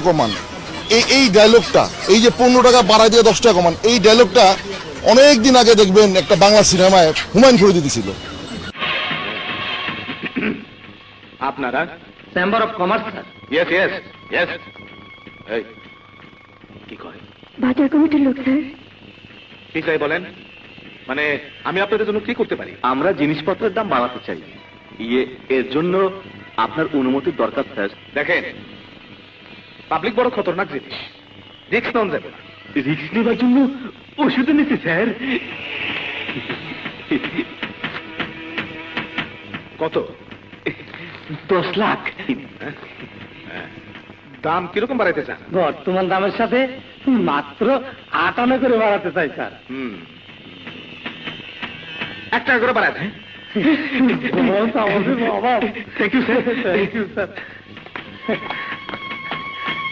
কমান, এই ডায়লগটা, এই যে 15 টাকা বাড়াই দিয়ে 10 টাকা কমান, এই ডায়লগটা অনেক দিন আগে দেখবেন একটা বাংলা সিনেমায় হুমায়ুন ফরিদি দিছিল। আপনারা chamber of commerce sir. Yes yes yes. এই কি কয়? বাজার কমিটির লোক স্যার। কি চাই বলেন? মানে আমি আপনাদের জন্য কি করতে পারি? আমরা জিনিসপত্রের দাম বাড়াতে চাই, এর জন্য আপনার অনুমতির দরকার স্যার। দেখেন, পাবলিক বড় খতরনাক জিনিস, রিস্ক নেওয়া যাবে না। রিস্ক নেবার জন্য ওষুধ নিতে স্যার। কত? 10 লাখ। দাম কিরকম বাড়াইতে চান? বর্তমান দামের সাথে মাত্র 58 করে বাড়াতে চাই স্যার। 1 টাকা করে বাড়ায় দেন। Thank you sir. Thank you sir.